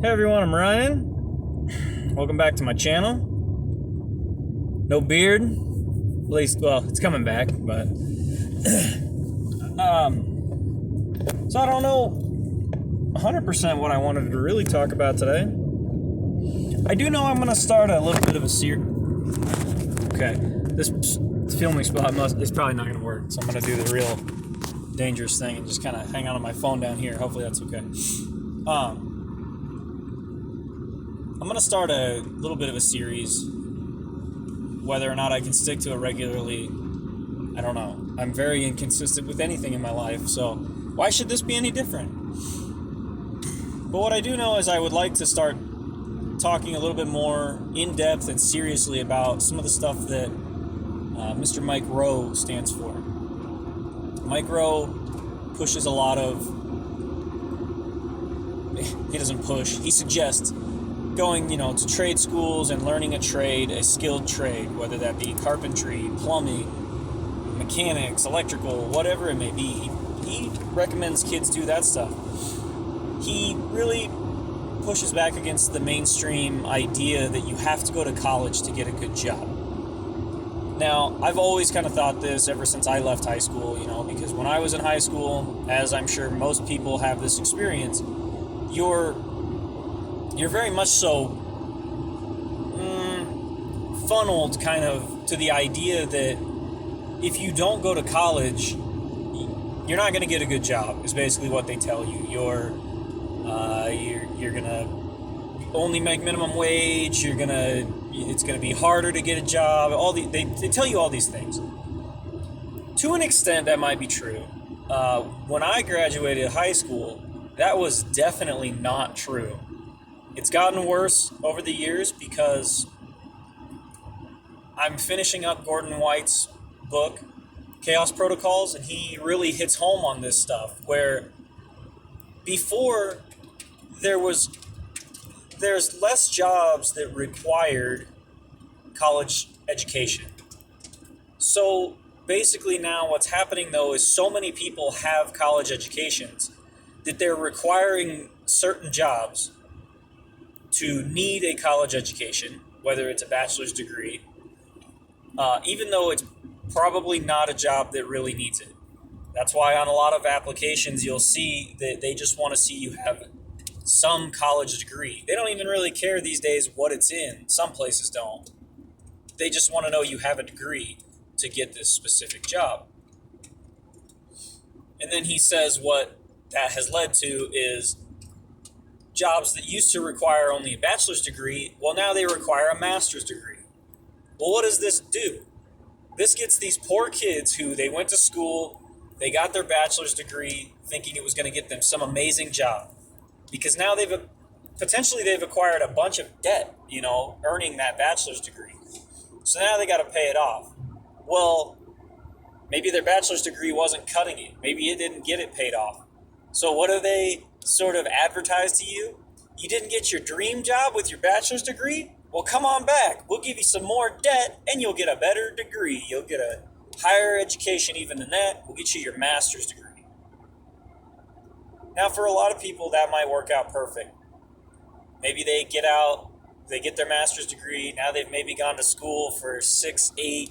Hey everyone, I'm Ryan. Welcome back to my channel. No beard, at least, well, it's coming back, but so I don't know 100% what I wanted to really talk about today. I do know I'm going to start a little bit of a series. Okay, this filming spot is probably not going to work, so I'm going to do the real dangerous thing and just kind of hang on to my phone down here. Hopefully that's okay. I'm going to start a little bit of a series. Whether or not I can stick to it regularly, I don't know. I'm very inconsistent with anything in my life, so why should this be any different? But what I do know is I would like to start talking a little bit more in depth and seriously about some of the stuff that Mr. Mike Rowe stands for. Mike Rowe pushes a lot of... He doesn't push. He suggests going, to trade schools and learning a trade, a skilled trade, whether that be carpentry, plumbing, mechanics, electrical, whatever it may be. He recommends kids do that stuff. He really pushes back against the mainstream idea that you have to go to college to get a good job. Now, I've always kind of thought this ever since I left high school, because when I was in high school, as I'm sure most people have this experience, you're very much so funneled kind of to the idea that if you don't go to college, you're not going to get a good job, is basically what they tell you. You're going to only make minimum wage, it's going to be harder to get a job, they tell you all these things. To an extent, that might be true. When I graduated high school, that was definitely not true. It's gotten worse over the years because I'm finishing up Gordon White's book, Chaos Protocols, and he really hits home on this stuff, where before there's less jobs that required college education. So basically now what's happening though is so many people have college educations that they're requiring certain jobs to need a college education, whether it's a bachelor's degree, even though it's probably not a job that really needs it. That's why on a lot of applications you'll see that they just want to see you have some college degree. They don't even really care these days what it's in. Some places don't. They just want to know you have a degree to get this specific job. And then he says what that has led to is jobs that used to require only a bachelor's degree, well, now they require a master's degree. Well, what does this do? This gets these poor kids who they went to school, they got their bachelor's degree thinking it was going to get them some amazing job. Because now they've acquired a bunch of debt, earning that bachelor's degree. So now they got to pay it off. Well, maybe their bachelor's degree wasn't cutting it. Maybe it didn't get it paid off. So what do they sort of advertise to you? You didn't get your dream job with your bachelor's degree? Well, come on back. We'll give you some more debt and you'll get a better degree. You'll get a higher education even than that. We'll get you your master's degree. Now, for a lot of people, that might work out perfect. Maybe they get out, they get their master's degree. Now they've maybe gone to school for 6, 8,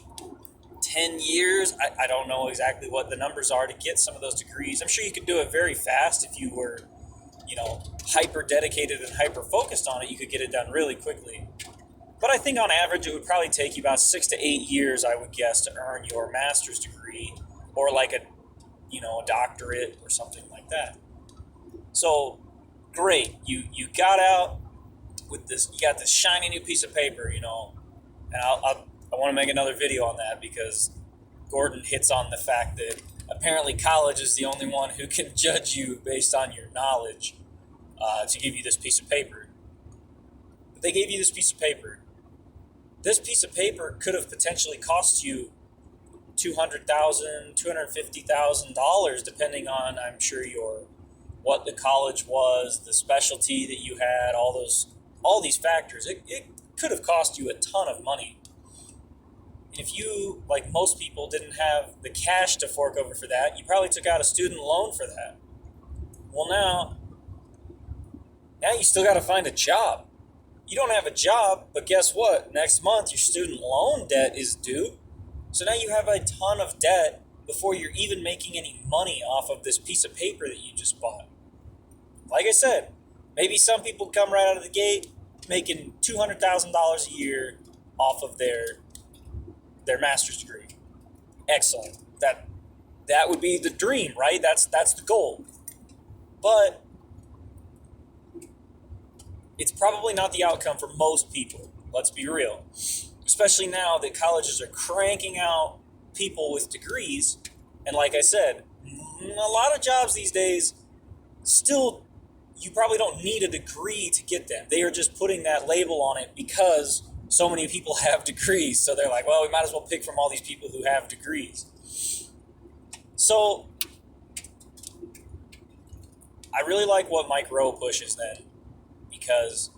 10 years. I don't know exactly what the numbers are to get some of those degrees. I'm sure you could do it very fast if you were, hyper dedicated and hyper focused on it. You could get it done really quickly. But I think on average it would probably take you about 6 to 8 years, I would guess, to earn your master's degree or like a doctorate or something like that. So great, you got out with this, you got this shiny new piece of paper, and I want to make another video on that because Gordon hits on the fact that apparently college is the only one who can judge you based on your knowledge to give you this piece of paper. But they gave you this piece of paper. This piece of paper could have potentially cost you $200,000, $250,000, depending on, I'm sure, what the college was, the specialty that you had, all these factors. It could have cost you a ton of money. If you, like most people, didn't have the cash to fork over for that, you probably took out a student loan for that. Well, now, Now you still got to find a job. You don't have a job, but guess what? Next month your student loan debt is due. So now you have a ton of debt before you're even making any money off of this piece of paper that you just bought. Like I said, maybe some people come right out of the gate making $200,000 a year off of their master's degree. Excellent. That would be the dream, right? That's the goal. But it's probably not the outcome for most people. Let's be real. Especially now that colleges are cranking out people with degrees. And like I said, a lot of jobs these days, still, you probably don't need a degree to get them. They are just putting that label on it because so many people have degrees. So they're like, well, we might as well pick from all these people who have degrees. So I really like what Mike Rowe pushes then, because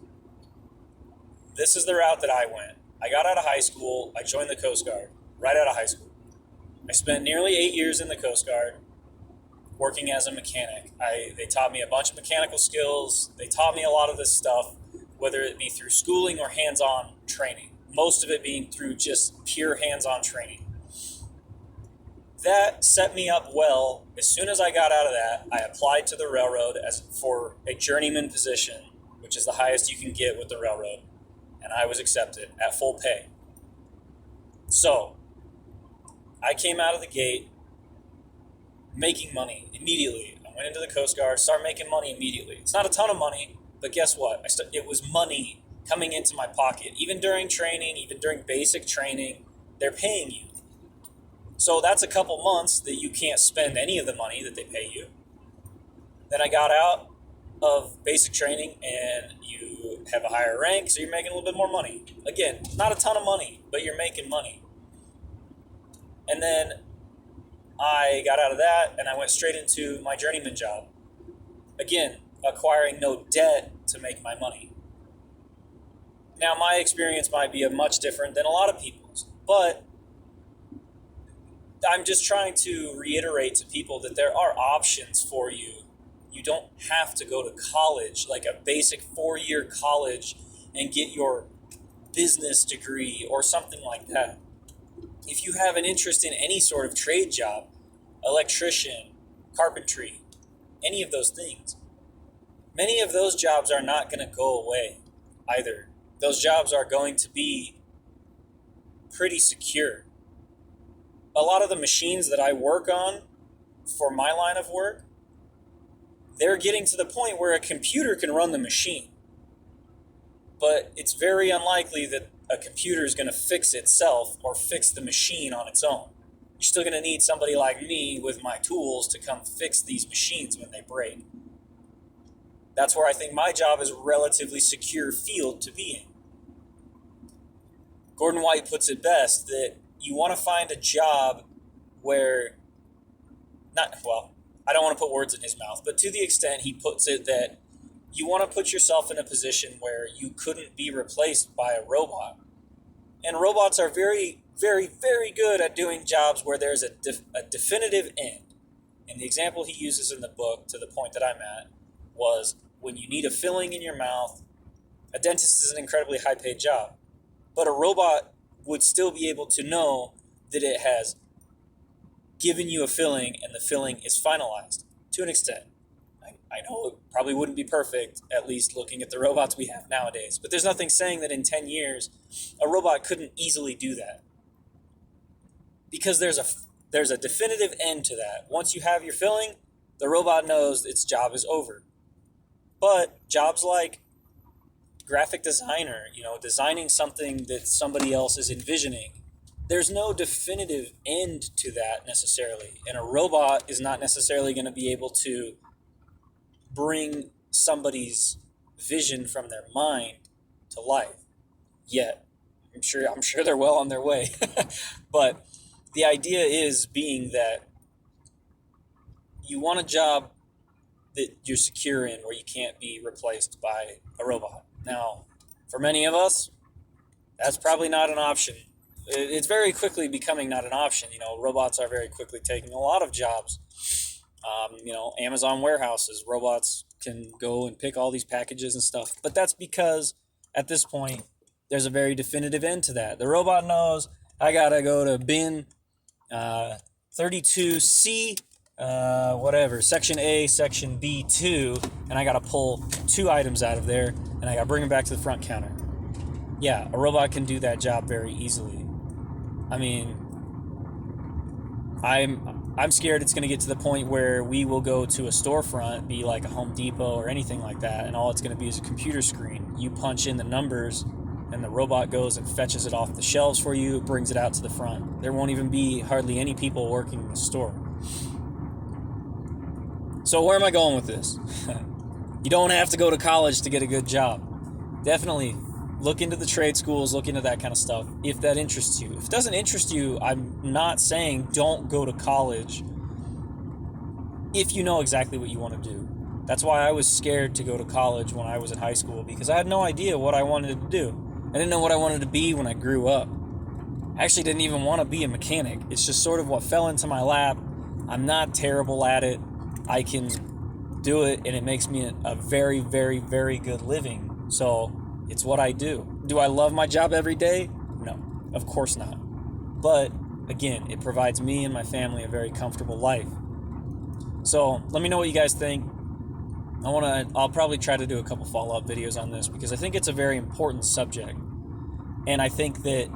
this is the route that I went. I got out of high school. I joined the Coast Guard right out of high school. I spent nearly 8 years in the Coast Guard working as a mechanic. They taught me a bunch of mechanical skills. They taught me a lot of this stuff, whether it be through schooling or hands-on training. Most of it being through just pure hands-on training. That set me up well. As soon as I got out of that, I applied to the railroad for a journeyman position, which is the highest you can get with the railroad, and I was accepted at full pay. So I came out of the gate making money immediately. I went into the Coast Guard, started making money immediately. It's not a ton of money, but guess what? It was money coming into my pocket. Even during training, even during basic training, they're paying you. So that's a couple months that you can't spend any of the money that they pay you. Then I got out of basic training and you have a higher rank, so you're making a little bit more money. Again, not a ton of money, but you're making money. And then I got out of that and I went straight into my journeyman job. Again, acquiring no debt to make my money. Now, my experience might be much different than a lot of people's, but I'm just trying to reiterate to people that there are options for you. You don't have to go to college, like a basic 4-year college, and get your business degree or something like that. If you have an interest in any sort of trade job, electrician, carpentry, any of those things, many of those jobs are not going to go away either. Those jobs are going to be pretty secure. A lot of the machines that I work on for my line of work, they're getting to the point where a computer can run the machine. But it's very unlikely that a computer is going to fix itself or fix the machine on its own. You're still going to need somebody like me with my tools to come fix these machines when they break. That's where I think my job is a relatively secure field to be in. Gordon White puts it best that you want to find a job where, I don't want to put words in his mouth, but to the extent he puts it that you want to put yourself in a position where you couldn't be replaced by a robot. And robots are very, very, very good at doing jobs where there's a definitive end. And the example he uses in the book, to the point that I'm at, was when you need a filling in your mouth. A dentist is an incredibly high-paid job, but a robot would still be able to know that it has given you a filling and the filling is finalized to an extent. I know it probably wouldn't be perfect, at least looking at the robots we have nowadays, but there's nothing saying that in 10 years a robot couldn't easily do that, because there's a definitive end to that. Once you have your filling, the robot knows its job is over. But jobs like graphic designer, designing something that somebody else is envisioning, there's no definitive end to that necessarily. And a robot is not necessarily going to be able to bring somebody's vision from their mind to life yet. I'm sure they're well on their way. But the idea is being that you want a job that you're secure in, where you can't be replaced by a robot. Now, for many of us, that's probably not an option. It's very quickly becoming not an option. Robots are very quickly taking a lot of jobs. Amazon warehouses, robots can go and pick all these packages and stuff. But that's because at this point, there's a very definitive end to that. The robot knows I gotta go to bin 32C, whatever, section A, section B2, and I gotta pull 2 items out of there, and I gotta bring them back to the front counter. Yeah, a robot can do that job very easily. I mean, I'm scared it's going to get to the point where we will go to a storefront, be like a Home Depot or anything like that, and all it's going to be is a computer screen. You punch in the numbers, and the robot goes and fetches it off the shelves for you, brings it out to the front. There won't even be hardly any people working in the store. So where am I going with this? You don't have to go to college to get a good job. Definitely look into the trade schools, look into that kind of stuff if that interests you. If it doesn't interest you, I'm not saying don't go to college if you know exactly what you want to do. That's why I was scared to go to college when I was in high school, because I had no idea what I wanted to do. I didn't know what I wanted to be when I grew up. I actually didn't even want to be a mechanic. It's just sort of what fell into my lap. I'm not terrible at it. I can do it, and it makes me a very, very, very good living. So it's what I do. Do I love my job every day? No, of course not. But again, it provides me and my family a very comfortable life. So let me know what you guys think. I'll probably try to do a couple follow-up videos on this, because I think it's a very important subject. And I think that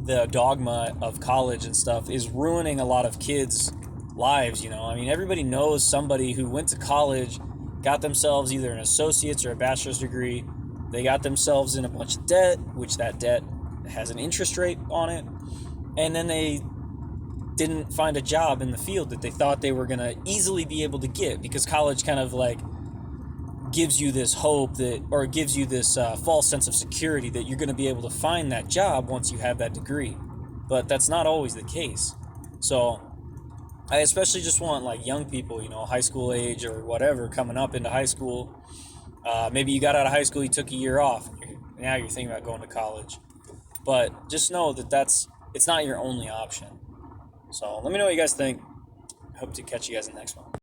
the dogma of college and stuff is ruining a lot of kids' lives, I mean, everybody knows somebody who went to college, got themselves either an associate's or a bachelor's degree. They got themselves in a bunch of debt, which that debt has an interest rate on it. And then they didn't find a job in the field that they thought they were going to easily be able to get, because college kind of like gives you this hope or gives you this false sense of security that you're going to be able to find that job once you have that degree. But that's not always the case. So I especially just want like young people, high school age or whatever, coming up into high school. Maybe you got out of high school, you took a year off, now you're thinking about going to college. But just know that it's not your only option. So let me know what you guys think. Hope to catch you guys in the next one.